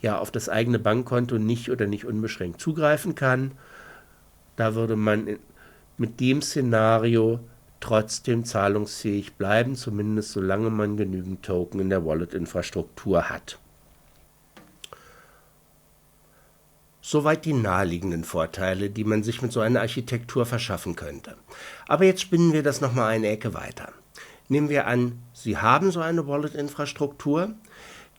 auf das eigene Bankkonto nicht unbeschränkt zugreifen kann. Da würde man mit dem Szenario trotzdem zahlungsfähig bleiben, zumindest solange man genügend Token in der Wallet-Infrastruktur hat. Soweit die naheliegenden Vorteile, die man sich mit so einer Architektur verschaffen könnte. Aber jetzt spinnen wir das nochmal eine Ecke weiter. Nehmen wir an, Sie haben so eine Wallet-Infrastruktur,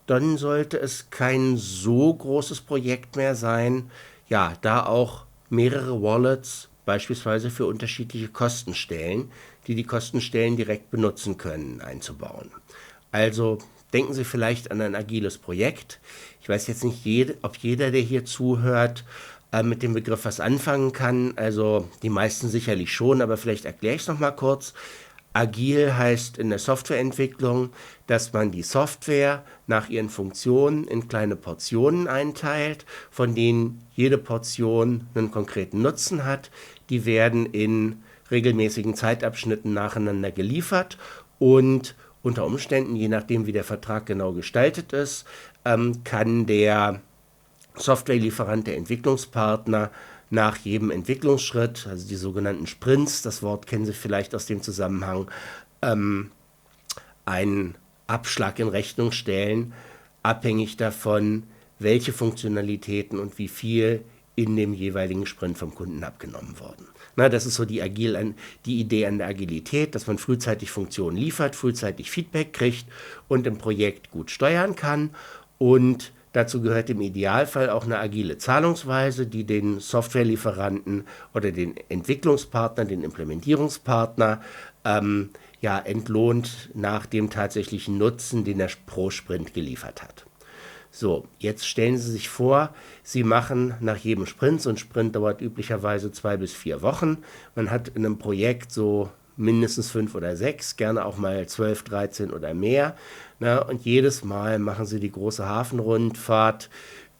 dann sollte es kein so großes Projekt mehr sein, da auch mehrere Wallets beispielsweise für unterschiedliche Kostenstellen, die Kostenstellen direkt benutzen können, einzubauen. Also denken Sie vielleicht an ein agiles Projekt. Ich weiß jetzt nicht, ob jeder, der hier zuhört, mit dem Begriff was anfangen kann. Also die meisten sicherlich schon, aber vielleicht erkläre ich es nochmal kurz. Agil heißt in der Softwareentwicklung, dass man die Software nach ihren Funktionen in kleine Portionen einteilt, von denen jede Portion einen konkreten Nutzen hat. Die werden in regelmäßigen Zeitabschnitten nacheinander geliefert und unter Umständen, je nachdem wie der Vertrag genau gestaltet ist, kann der Softwarelieferant, der Entwicklungspartner, nach jedem Entwicklungsschritt, also die sogenannten Sprints, das Wort kennen Sie vielleicht aus dem Zusammenhang, einen Abschlag in Rechnung stellen, abhängig davon, welche Funktionalitäten und wie viel in dem jeweiligen Sprint vom Kunden abgenommen wurden. Na, das ist so die Idee an der Agilität, dass man frühzeitig Funktionen liefert, frühzeitig Feedback kriegt und im Projekt gut steuern kann. Und dazu gehört im Idealfall auch eine agile Zahlungsweise, die den Softwarelieferanten oder den Entwicklungspartner, den Implementierungspartner entlohnt nach dem tatsächlichen Nutzen, den er pro Sprint geliefert hat. So, jetzt stellen Sie sich vor, Sie machen nach jedem Sprint, so ein Sprint dauert üblicherweise 2 bis 4 Wochen. Man hat in einem Projekt so mindestens 5 oder 6, gerne auch mal 12, 13 oder mehr. Na, und jedes Mal machen Sie die große Hafenrundfahrt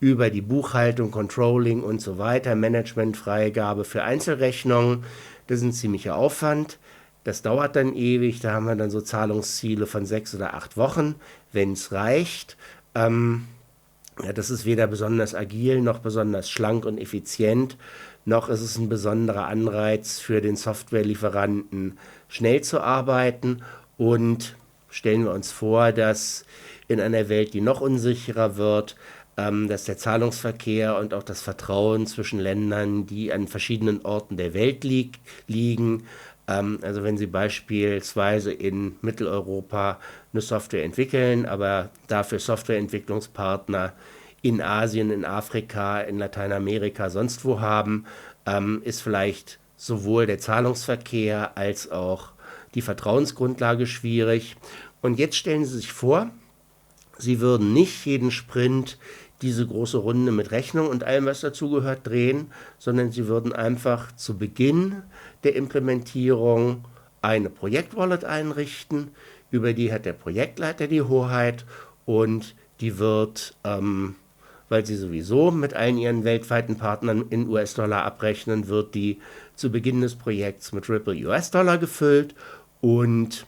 über die Buchhaltung, Controlling und so weiter, Managementfreigabe für Einzelrechnungen. Das ist ein ziemlicher Aufwand. Das dauert dann ewig, da haben wir dann so Zahlungsziele von 6 oder 8 Wochen, wenn es reicht. Das ist weder besonders agil noch besonders schlank und effizient, noch ist es ein besonderer Anreiz für den Softwarelieferanten, schnell zu arbeiten. Und stellen wir uns vor, dass in einer Welt, die noch unsicherer wird, dass der Zahlungsverkehr und auch das Vertrauen zwischen Ländern, die an verschiedenen Orten der Welt liegen, also wenn Sie beispielsweise in Mitteleuropa eine Software entwickeln, aber dafür Softwareentwicklungspartner in Asien, in Afrika, in Lateinamerika, sonst wo haben, ist vielleicht sowohl der Zahlungsverkehr als auch die Vertrauensgrundlage schwierig. Und jetzt stellen Sie sich vor, Sie würden nicht jeden Sprint diese große Runde mit Rechnung und allem, was dazugehört, drehen, sondern Sie würden einfach zu Beginn der Implementierung eine Projektwallet einrichten. Über die hat der Projektleiter die Hoheit und die wird, weil sie sowieso mit allen ihren weltweiten Partnern in US-Dollar abrechnen, wird die zu Beginn des Projekts mit Ripple US-Dollar gefüllt und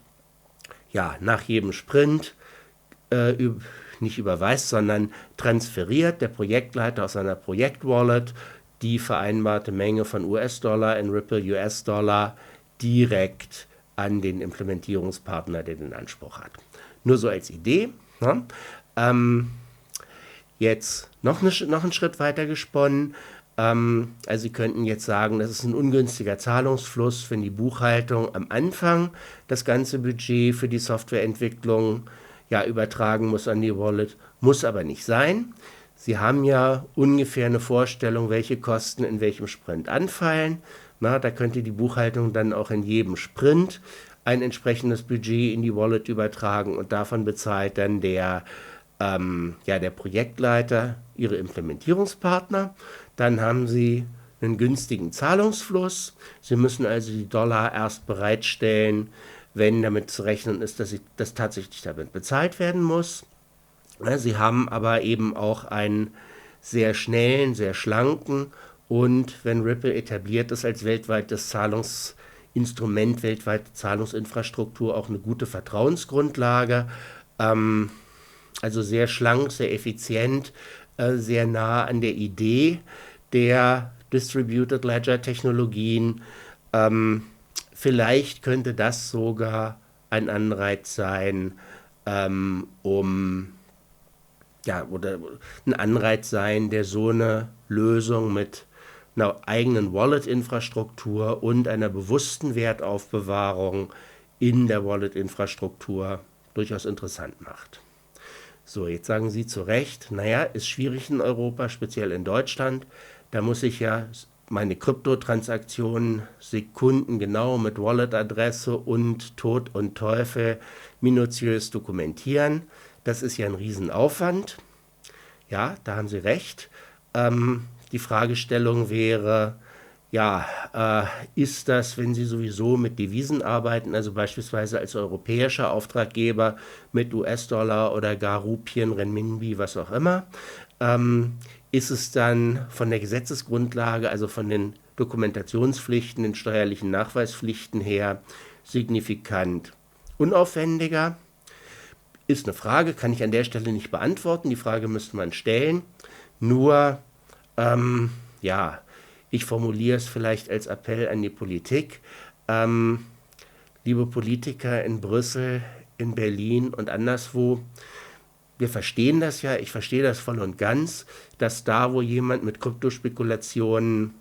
ja, nach jedem Sprint nicht überweist, sondern transferiert der Projektleiter aus seiner Projektwallet die vereinbarte Menge von US-Dollar in Ripple US-Dollar direkt an den Implementierungspartner, der den Anspruch hat. Nur so als Idee. Ne? Jetzt noch einen Schritt weiter gesponnen. Also Sie könnten jetzt sagen, das ist ein ungünstiger Zahlungsfluss, wenn die Buchhaltung am Anfang das ganze Budget für die Softwareentwicklung übertragen muss an die Wallet, muss aber nicht sein. Sie haben ja ungefähr eine Vorstellung, welche Kosten in welchem Sprint anfallen. Na, da könnte die Buchhaltung dann auch in jedem Sprint ein entsprechendes Budget in die Wallet übertragen und davon bezahlt dann der Projektleiter Ihre Implementierungspartner. Dann haben Sie einen günstigen Zahlungsfluss. Sie müssen also die Dollar erst bereitstellen, wenn damit zu rechnen ist, dass das tatsächlich damit bezahlt werden muss. Sie haben aber eben auch einen sehr schnellen, sehr schlanken und wenn Ripple etabliert ist als weltweites Zahlungsinstrument, weltweite Zahlungsinfrastruktur, auch eine gute Vertrauensgrundlage. Also sehr schlank, sehr effizient, sehr nah an der Idee der Distributed Ledger Technologien. Vielleicht könnte das sogar ein Anreiz sein, oder ein Anreiz sein, der so eine Lösung mit einer eigenen Wallet-Infrastruktur und einer bewussten Wertaufbewahrung in der Wallet-Infrastruktur durchaus interessant macht. So, jetzt sagen Sie zu Recht, naja, ist schwierig in Europa, speziell in Deutschland. Da muss ich ja meine Kryptotransaktionen sekundengenau mit Wallet-Adresse und Tod und Teufel minutiös dokumentieren. Das ist ja ein Riesenaufwand. Ja, da haben Sie recht. Die Fragestellung wäre, ist das, wenn Sie sowieso mit Devisen arbeiten, also beispielsweise als europäischer Auftraggeber mit US-Dollar oder gar Rupien, Renminbi, was auch immer, ist es dann von der Gesetzesgrundlage, also von den Dokumentationspflichten, den steuerlichen Nachweispflichten her, signifikant unaufwendiger? Ist eine Frage, kann ich an der Stelle nicht beantworten. Die Frage müsste man stellen. Nur, ich formuliere es vielleicht als Appell an die Politik. Liebe Politiker in Brüssel, in Berlin und anderswo. Wir verstehen das ja, ich verstehe das voll und ganz, dass da, wo jemand mit Kryptospekulationen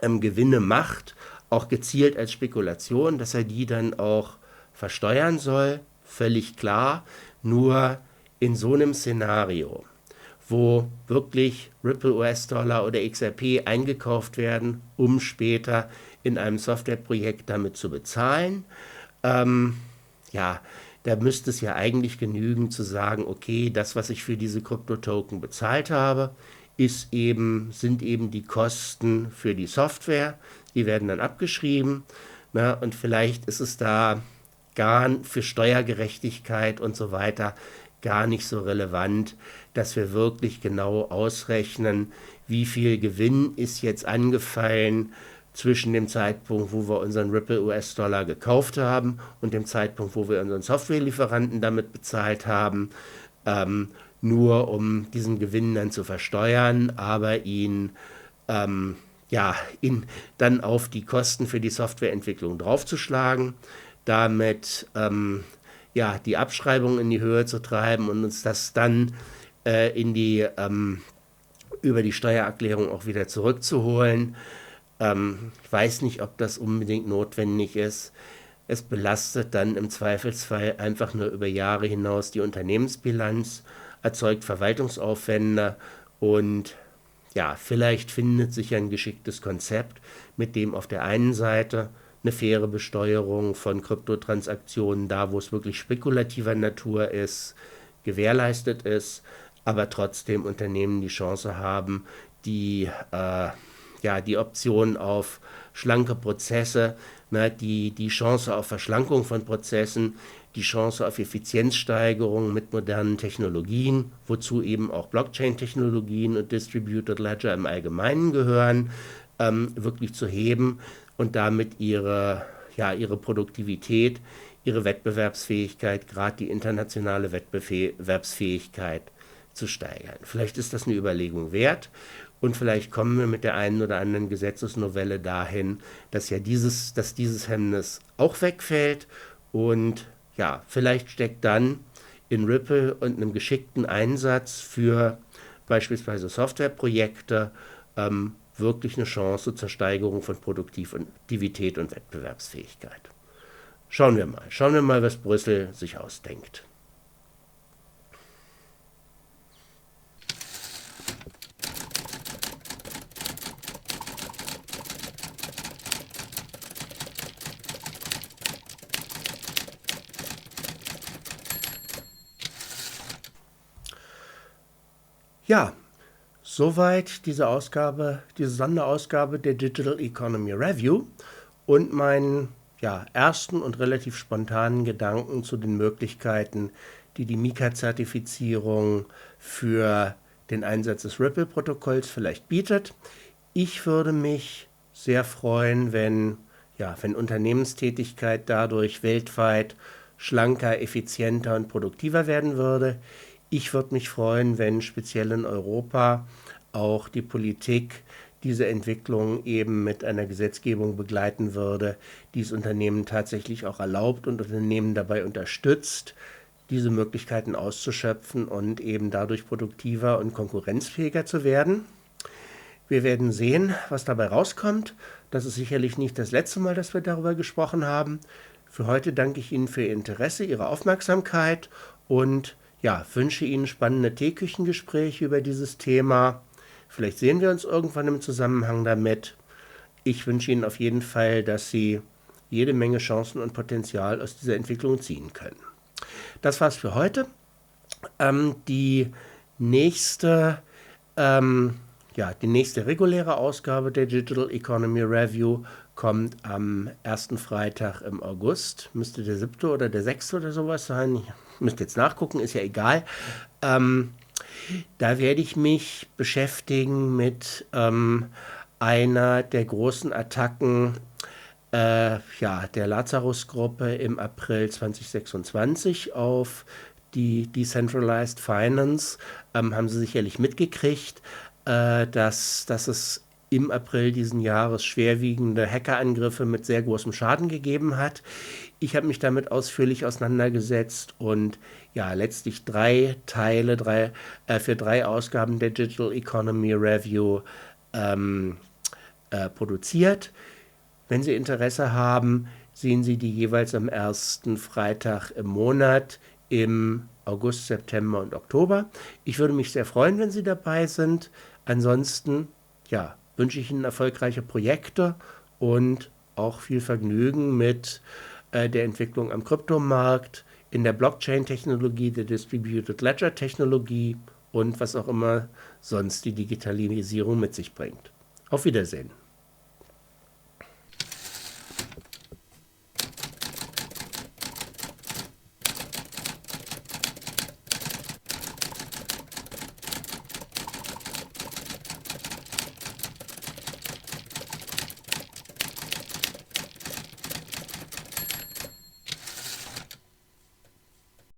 Gewinne macht, auch gezielt als Spekulation, dass er die dann auch versteuern soll, völlig klar. Nur in so einem Szenario, wo wirklich Ripple US-Dollar oder XRP eingekauft werden, um später in einem Softwareprojekt damit zu bezahlen, ja, da müsste es ja eigentlich genügen zu sagen, okay, das, was ich für diese Kryptotoken bezahlt habe, sind eben die Kosten für die Software, die werden dann abgeschrieben, na, und vielleicht ist es da für Steuergerechtigkeit und so weiter gar nicht so relevant, dass wir wirklich genau ausrechnen, wie viel Gewinn ist jetzt angefallen zwischen dem Zeitpunkt, wo wir unseren Ripple US-Dollar gekauft haben und dem Zeitpunkt, wo wir unseren Softwarelieferanten damit bezahlt haben, nur um diesen Gewinn dann zu versteuern, aber ihn dann auf die Kosten für die Softwareentwicklung draufzuschlagen, damit die Abschreibung in die Höhe zu treiben und uns das dann über die Steuererklärung auch wieder zurückzuholen. Ich weiß nicht, ob das unbedingt notwendig ist. Es belastet dann im Zweifelsfall einfach nur über Jahre hinaus die Unternehmensbilanz, erzeugt Verwaltungsaufwände und ja, vielleicht findet sich ein geschicktes Konzept, mit dem auf der einen Seite eine faire Besteuerung von Kryptotransaktionen, da wo es wirklich spekulativer Natur ist, gewährleistet ist, aber trotzdem Unternehmen die Chance haben, die Option auf schlanke Prozesse, die Chance auf Verschlankung von Prozessen, die Chance auf Effizienzsteigerung mit modernen Technologien, wozu eben auch Blockchain-Technologien und Distributed Ledger im Allgemeinen gehören, wirklich zu heben und damit ihre Produktivität, ihre Wettbewerbsfähigkeit, gerade die internationale Wettbewerbsfähigkeit zu steigern. Vielleicht ist das eine Überlegung wert und vielleicht kommen wir mit der einen oder anderen Gesetzesnovelle dahin, dass dieses Hemmnis auch wegfällt und ja, vielleicht steckt dann in Ripple und einem geschickten Einsatz für beispielsweise Softwareprojekte wirklich eine Chance zur Steigerung von Produktivität und Wettbewerbsfähigkeit. Schauen wir mal, was Brüssel sich ausdenkt. Ja, soweit diese Sonderausgabe der Digital Economy Review und meinen ersten und relativ spontanen Gedanken zu den Möglichkeiten, die die MiCA-Zertifizierung für den Einsatz des Ripple-Protokolls vielleicht bietet. Ich würde mich sehr freuen, wenn Unternehmenstätigkeit dadurch weltweit schlanker, effizienter und produktiver werden würde. Ich würde mich freuen, wenn speziell in Europa auch die Politik diese Entwicklung eben mit einer Gesetzgebung begleiten würde, die es Unternehmen tatsächlich auch erlaubt und Unternehmen dabei unterstützt, diese Möglichkeiten auszuschöpfen und eben dadurch produktiver und konkurrenzfähiger zu werden. Wir werden sehen, was dabei rauskommt. Das ist sicherlich nicht das letzte Mal, dass wir darüber gesprochen haben. Für heute danke ich Ihnen für Ihr Interesse, Ihre Aufmerksamkeit und wünsche Ihnen spannende Teeküchengespräche über dieses Thema. Vielleicht sehen wir uns irgendwann im Zusammenhang damit. Ich wünsche Ihnen auf jeden Fall, dass Sie jede Menge Chancen und Potenzial aus dieser Entwicklung ziehen können. Das war's für heute. Die nächste reguläre Ausgabe der Digital Economy Review kommt am ersten Freitag im August. Müsste der 7. oder der 6. oder sowas sein. Ich müsste jetzt nachgucken, ist ja egal. Da werde ich mich beschäftigen mit einer der großen Attacken der Lazarus-Gruppe im April 2026 auf die Decentralized Finance. Haben Sie sicherlich mitgekriegt, dass es im April diesen Jahres schwerwiegende Hackerangriffe mit sehr großem Schaden gegeben hat. Ich habe mich damit ausführlich auseinandergesetzt und ja, letztlich für 3 Ausgaben der Digital Economy Review produziert. Wenn Sie Interesse haben, sehen Sie die jeweils am ersten Freitag im Monat im August, September und Oktober. Ich würde mich sehr freuen, wenn Sie dabei sind. Ansonsten, ja, wünsche ich Ihnen erfolgreiche Projekte und auch viel Vergnügen mit der Entwicklung am Kryptomarkt, in der Blockchain-Technologie, der Distributed Ledger-Technologie und was auch immer sonst die Digitalisierung mit sich bringt. Auf Wiedersehen.